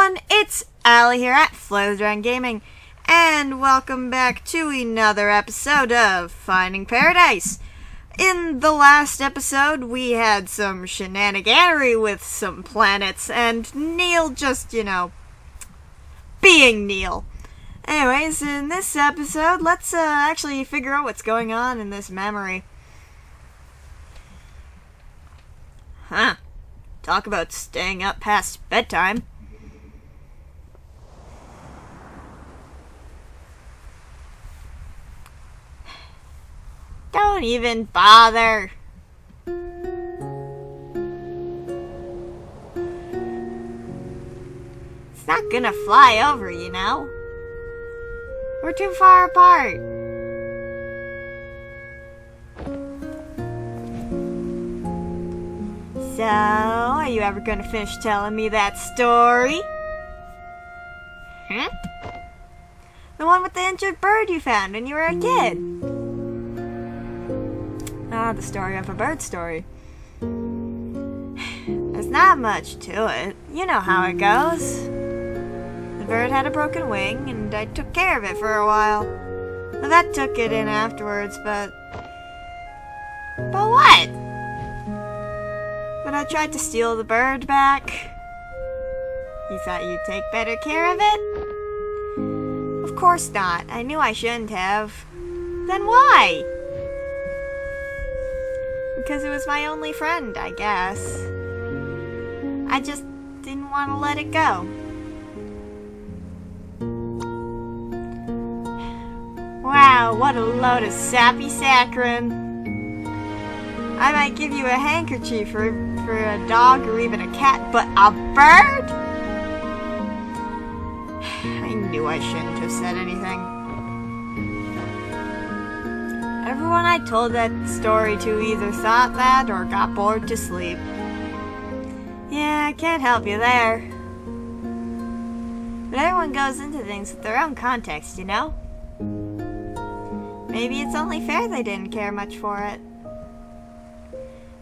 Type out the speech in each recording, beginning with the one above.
everyone, it's Ali here at Flodragon Gaming, and welcome back to another episode of Finding Paradise. In the last episode, we had some shenaniganery with some planets, and Neil just, being Neil. Anyways, in this episode, let's actually figure out what's going on in this memory. Talk about staying up past bedtime. Don't even bother. It's not gonna fly over, you know. We're too far apart. So, are you ever gonna finish telling me that story? The one with the injured bird you found when you were a kid. The story of a bird story. There's not much to it. You know how it goes. The bird had a broken wing, and I took care of it for a while. The vet took it in afterwards, but what? But I tried to steal the bird back. You thought you'd take better care of it? Of course not. I knew I shouldn't have. Then why? Because it was my only friend, I guess. I just didn't want to let it go. Wow, what a load of sappy saccharine. I might give you a handkerchief for a dog or even a cat, but a bird? I knew I shouldn't have said anything. Everyone I told that story to either thought that or got bored to sleep. Yeah, I can't help you there. But everyone goes into things with their own context, you know? Maybe it's only fair they didn't care much for it.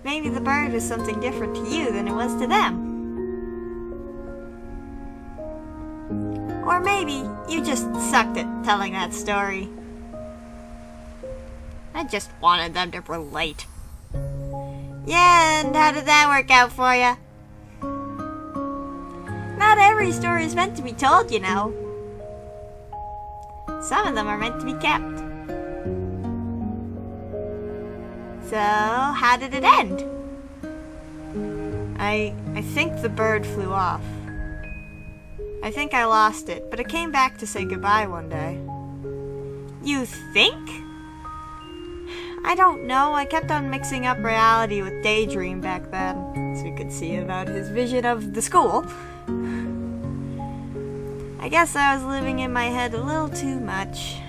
Maybe the bird was something different to you than it was to them. Or maybe you just sucked at telling that story. I just wanted them to relate. Yeah, and how did that work out for you? Not every story is meant to be told, you know. Some of them are meant to be kept. So, how did it end? I think the bird flew off. I think I lost it, but it came back to say goodbye one day. You think? I don't know. I kept on mixing up reality with daydream back then, so we could see about his vision of the school. I guess I was living in my head a little too much.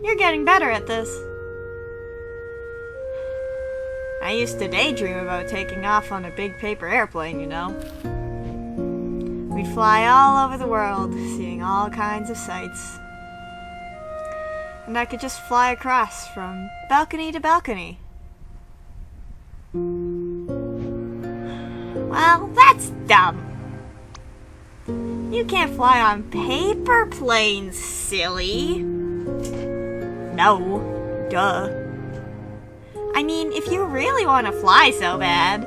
You're getting better at this. I used to daydream about taking off on a big paper airplane, you know. We'd fly all over the world, seeing all kinds of sights. And I could just fly across from balcony to balcony. Well, that's dumb. You can't fly on paper planes, silly. No, duh. I mean, if you really want to fly so bad,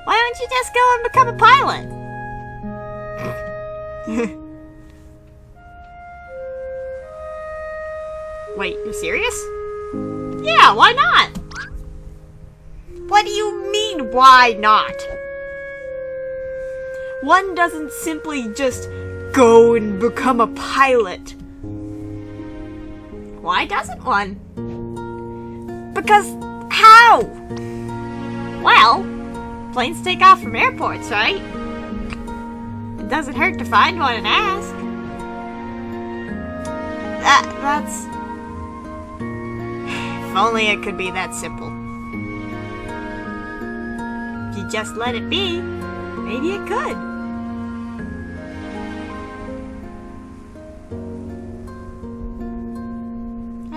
why don't you just go and become a pilot? Wait, you're serious? Yeah, why not? What do you mean, why not? One doesn't simply just go and become a pilot. Why doesn't one? Because how? Well, planes take off from airports, right? It doesn't hurt to find one and ask. That's... If only it could be that simple. If you just let it be, maybe it could.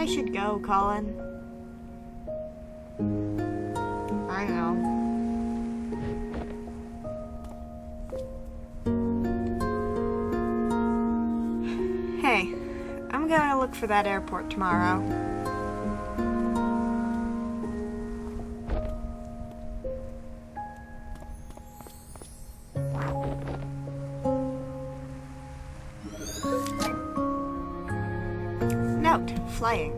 I should go, Colin? I know. Hey, I'm gonna look for that airport tomorrow. Note, flying.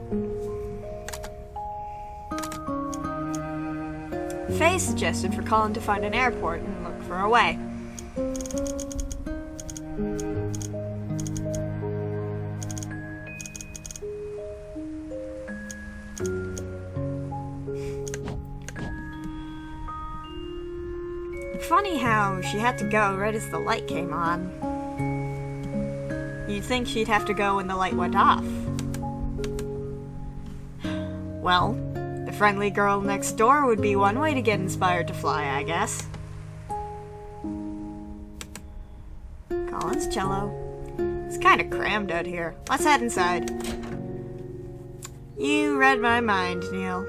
Faye suggested for Colin to find an airport and look for a way. Funny how she had to go right as the light came on. You'd think she'd have to go when the light went off. Well, the friendly girl next door would be one way to get inspired to fly, I guess. Colin's cello. It's kind of crammed out here. Let's head inside. You read my mind, Neil.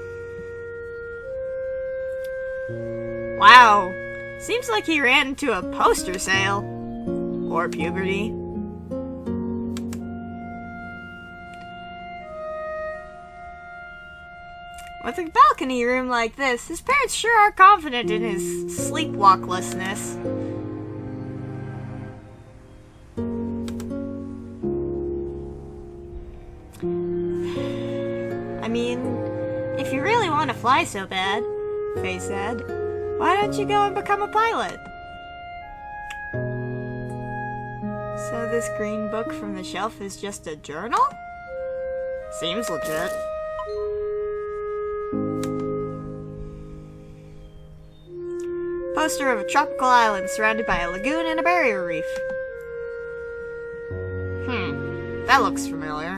Wow. Seems like he ran into a poster sale. Or puberty. With a balcony room like this, his parents sure are confident in his sleepwalklessness. I mean, if you really want to fly so bad, Faye said, why don't you go and become a pilot? So this green book from the shelf is just a journal? Seems legit. Poster of a tropical island surrounded by a lagoon and a barrier reef. That looks familiar.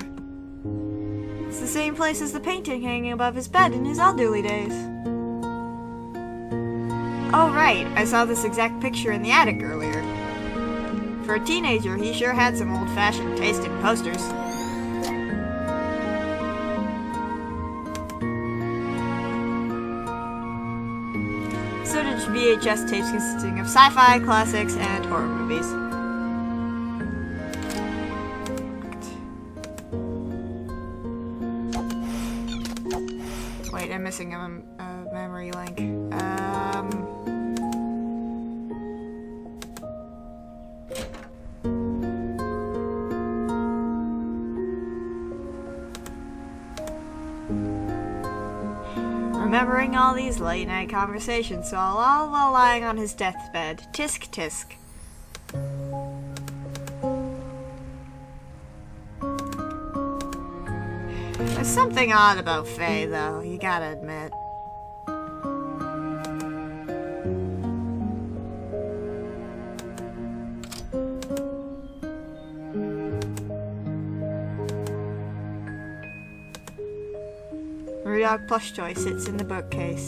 It's the same place as the painting hanging above his bed in his elderly days. Oh right, I saw this exact picture in the attic earlier. For a teenager, he sure had some old-fashioned taste in posters. Footage VHS tapes consisting of sci-fi, classics, and horror movies. Wait, I'm missing a memory link. Remembering all these late-night conversations all while lying on his deathbed. Tisk tisk. There's something odd about Faye, though, you gotta admit. Rudog plush toy sits in the bookcase.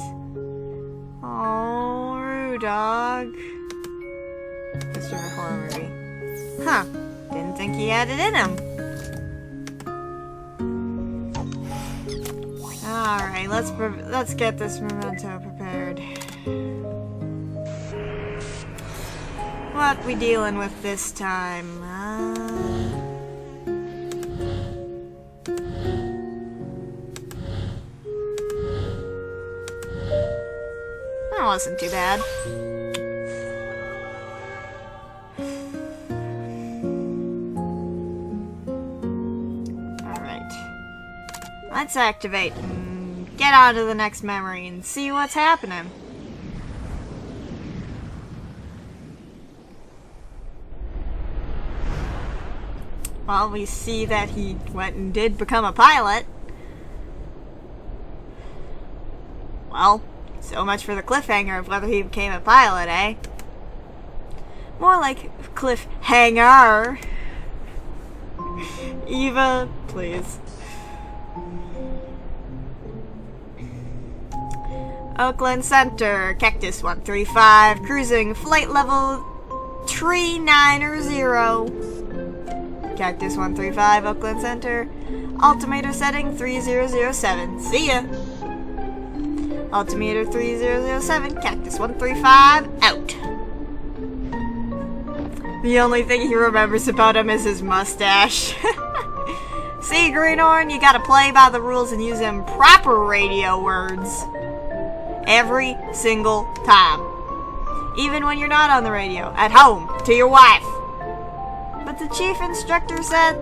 Oh, Rudog. This is a horror movie. Huh. Didn't think he had it in him. Alright, let's get this memento prepared. What we dealing with this time? That wasn't too bad. Alright. Let's activate and get on to the next memory and see what's happening. Well, we see that he went and did become a pilot. Well, so much for the cliffhanger of whether he became a pilot, eh? More like cliffhanger. Eva, please. Oakland Center, Cactus 135, cruising flight level 3900. Cactus 135, Oakland Center. Altimeter setting 3007. See ya. Altimeter 3007, Cactus 135, out. The only thing he remembers about him is his mustache. See, Greenhorn, you gotta play by the rules and use them proper radio words. Every single time. Even when you're not on the radio. At home, to your wife. But the chief instructor said,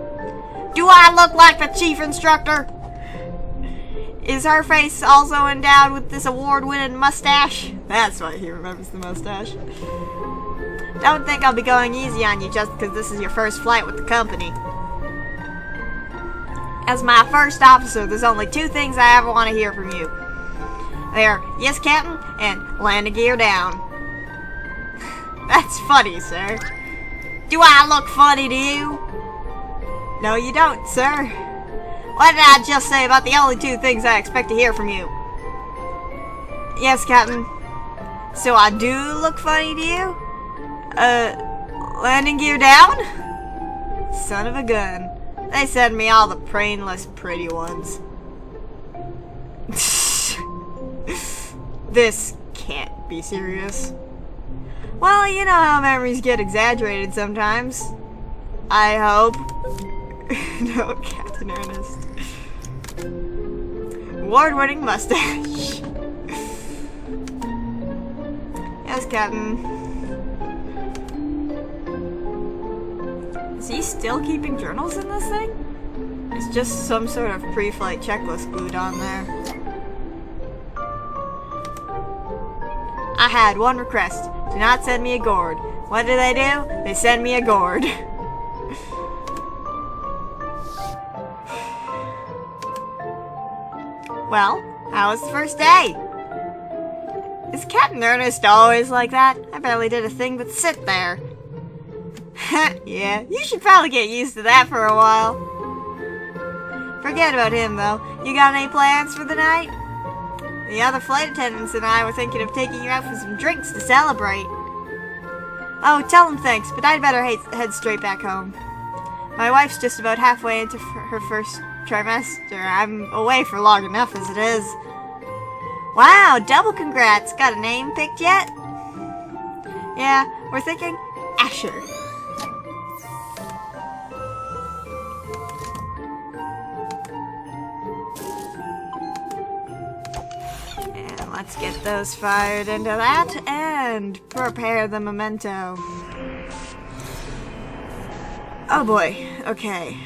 "Do I look like the chief instructor? Is her face also endowed with this award-winning mustache?" That's why he remembers the mustache. "Don't think I'll be going easy on you just because this is your first flight with the company. As my first officer, there's only two things I ever want to hear from you. They're, 'Yes, Captain,' and 'Landing gear down.'" That's funny, sir. Do I look funny to you? No, you don't, sir. What did I just say about the only two things I expect to hear from you? Yes, Captain. So I do look funny to you? Landing gear down? Son of a gun. They send me all the brainless pretty ones. This can't be serious. Well, you know how memories get exaggerated sometimes. I hope. No, Captain Ernest. Award-winning mustache. Yes, Captain. Is he still keeping journals in this thing? It's just some sort of pre-flight checklist glued on there. I had one request. Do not send me a gourd. What do? They send me a gourd. Well, how was the first day? Is Captain Ernest always like that? I barely did a thing but sit there. Yeah, you should probably get used to that for a while. Forget about him, though. You got any plans for the night? The other flight attendants and I were thinking of taking you out for some drinks to celebrate. Oh, tell him thanks, but I'd better head straight back home. My wife's just about halfway into her first trimester. I'm away for long enough as it is. Wow, double congrats. Got a name picked yet? Yeah, we're thinking Asher. And let's get those fired into that and prepare the memento. Oh boy, okay.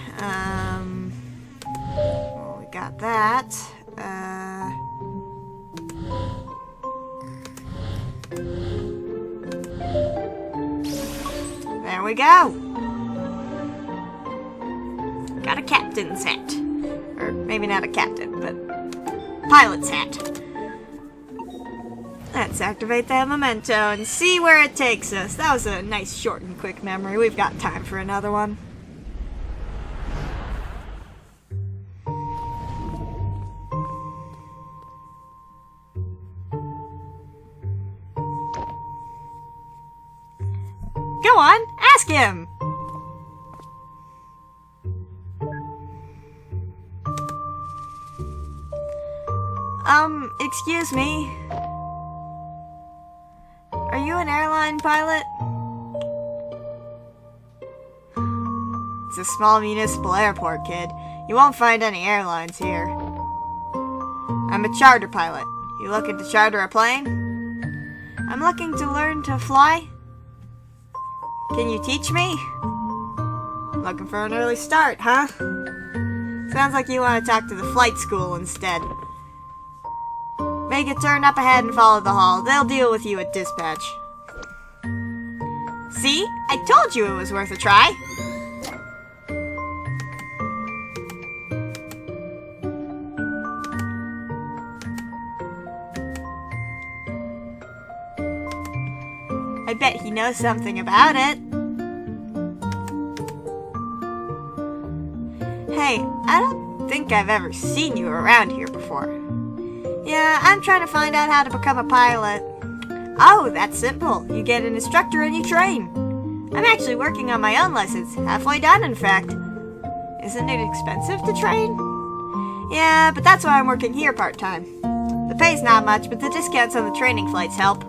Well, we got that. There we go. Got a captain's hat. Or maybe not a captain, but pilot's hat. Let's activate that memento and see where it takes us. That was a nice short and quick memory. We've got time for another one. Go on, ask him! Excuse me. Are you an airline pilot? It's a small municipal airport, kid. You won't find any airlines here. I'm a charter pilot. You looking to charter a plane? I'm looking to learn to fly. Can you teach me? Looking for an early start, huh? Sounds like you want to talk to the flight school instead. Make a turn up ahead and follow the hall. They'll deal with you at dispatch. See? I told you it was worth a try. I bet he knows something about it. Hey, I don't think I've ever seen you around here before. Yeah, I'm trying to find out how to become a pilot. Oh, that's simple. You get an instructor and you train. I'm actually working on my own license. Halfway done, in fact. Isn't it expensive to train? Yeah, but that's why I'm working here part-time. The pay's not much, but the discounts on the training flights help.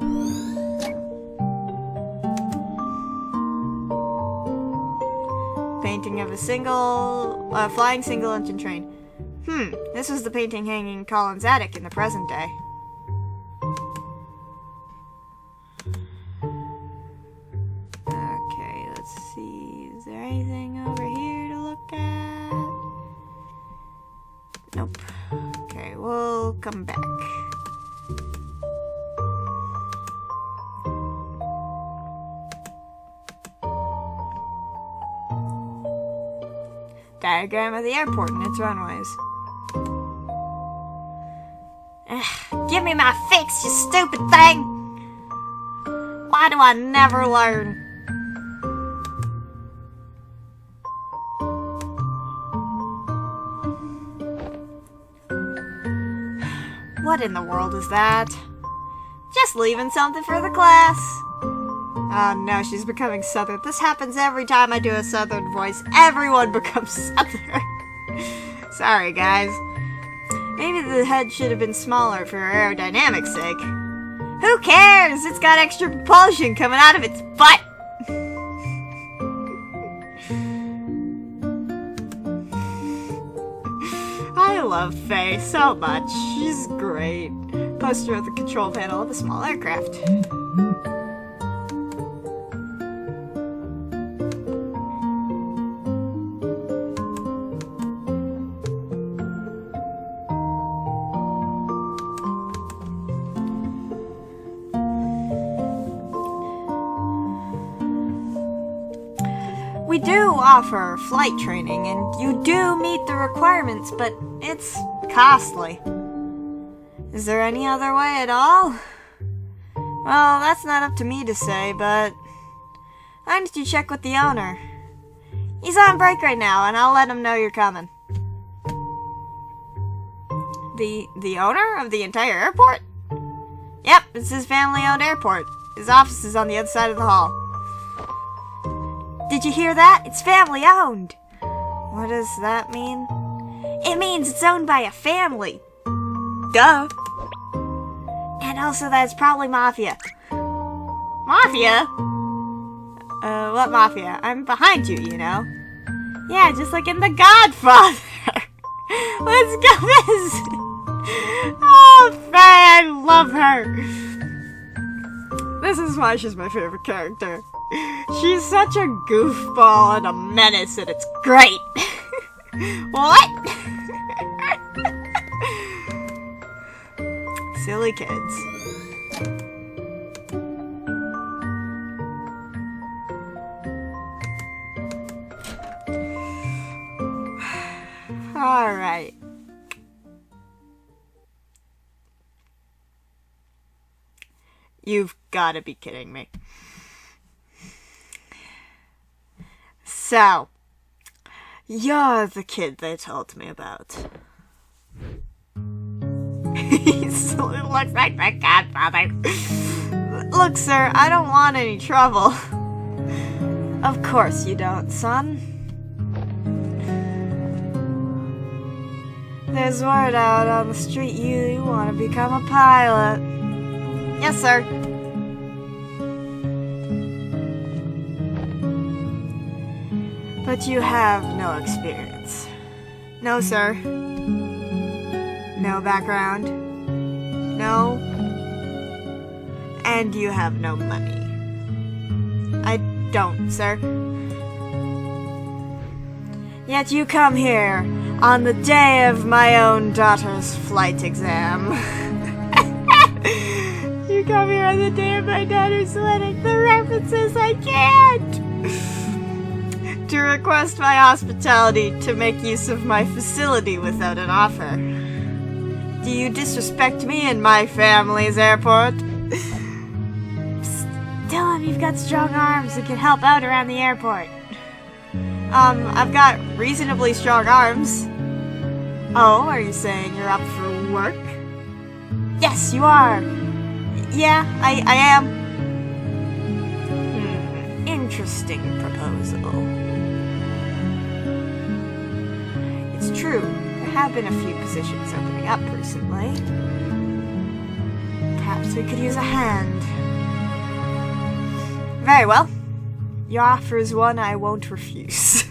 Painting of a flying single-engine train. This was the painting hanging in Colin's attic in the present day. Okay, let's see. Is there anything over here to look at? Nope. Okay, we'll come back. Diagram of the airport and its runways. Give me my fix, you stupid thing! Why do I never learn? What in the world is that? Just leaving something for the class. Oh no, she's becoming Southern. This happens every time I do a Southern voice. Everyone becomes Southern. Sorry, guys. Maybe the head should have been smaller for aerodynamic's sake. Who cares? It's got extra propulsion coming out of its butt. I love Faye so much. She's great. Poster of the control panel of a small aircraft. We do offer flight training, and you do meet the requirements, but it's costly. Is there any other way at all? Well, that's not up to me to say, but why don't you check with the owner? He's on break right now, and I'll let him know you're coming. The owner of the entire airport? Yep, it's his family-owned airport. His office is on the other side of the hall. Did you hear that? It's family-owned. What does that mean? It means it's owned by a family. Duh. And also that it's probably mafia. Mafia? What mafia? I'm behind you, you know. Yeah, just like in The Godfather. Let's go visit. Oh, Faye, I love her. This is why she's my favorite character. She's such a goofball and a menace, and it's great. What? Silly kids. All right. You've got to be kidding me. So, you're the kid they told me about. He looks like my godfather. Look, sir, I don't want any trouble. Of course you don't, son. There's word out on the street you want to become a pilot. Yes, sir. But you have no experience. No, sir. No background. No. And you have no money. I don't, sir. Yet you come here on the day of my own daughter's flight exam. You come here on the day of my daughter's wedding. The references I can't. To request my hospitality to make use of my facility without an offer. Do you disrespect me and my family's airport? Psst, tell him you've got strong arms and can help out around the airport. I've got reasonably strong arms. Oh, are you saying you're up for work? Yes, you are. Yeah, I am. Interesting proposal. true. There have been a few positions opening up recently. Perhaps we could use a hand. Very well. Your offer is one I won't refuse.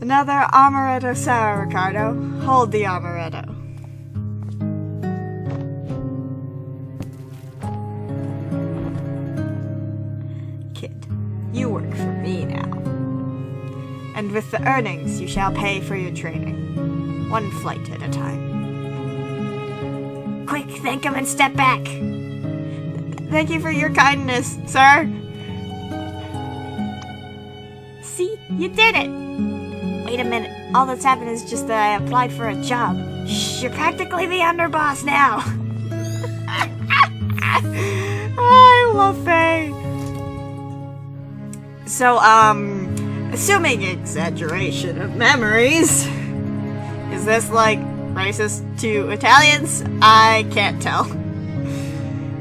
Another amaretto sour, Ricardo. Hold the amaretto. Kid, you work for me now. And with the earnings, you shall pay for your training. One flight at a time. Quick, thank him and step back. Thank you for your kindness, sir. See, you did it. Wait a minute. All that's happened is just that I applied for a job. Shh, you're practically the underboss now. I love Faye. So, assuming exaggeration of memories, is this like racist to Italians? I can't tell.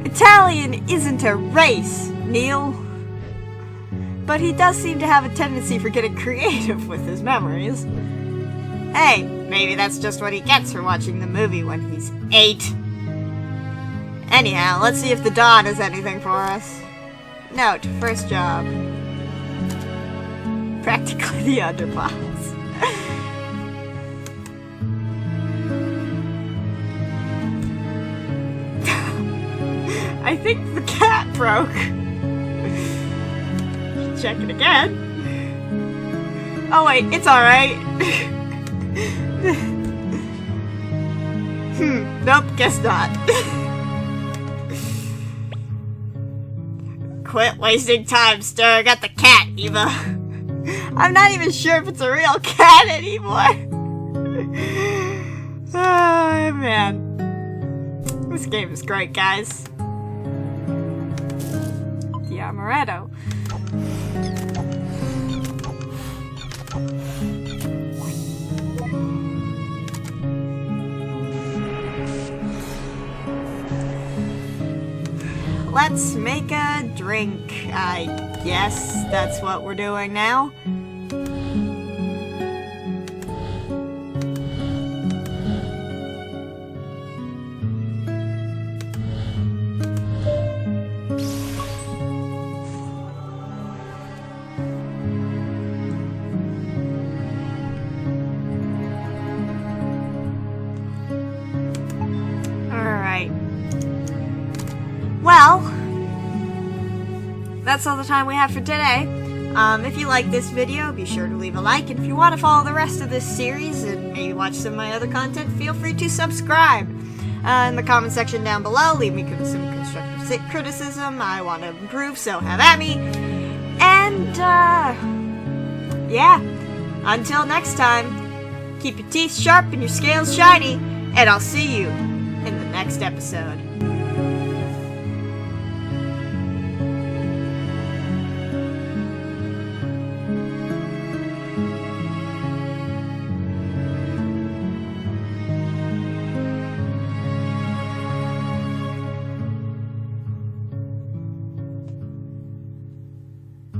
Italian isn't a race, Neil. But he does seem to have a tendency for getting creative with his memories. Hey, maybe that's just what he gets for watching the movie when he's 8. Anyhow, let's see if the Dawn has anything for us. Note, first job. Practically the underboss. I think the cat broke. Check it again. Oh wait, it's alright. Nope, guess not. Quit wasting time staring at the cat, Eva. I'm not even sure if it's a real cat anymore. Oh man. This game is great, guys. The amaretto. Let's make a drink. I guess that's what we're doing now. Well, that's all the time we have for today. If you like this video, be sure to leave a like, and if you want to follow the rest of this series and maybe watch some of my other content, feel free to subscribe. In the comment section down below, leave me some constructive criticism. I want to improve, so have at me. And, yeah, until next time, keep your teeth sharp and your scales shiny, and I'll see you in the next episode.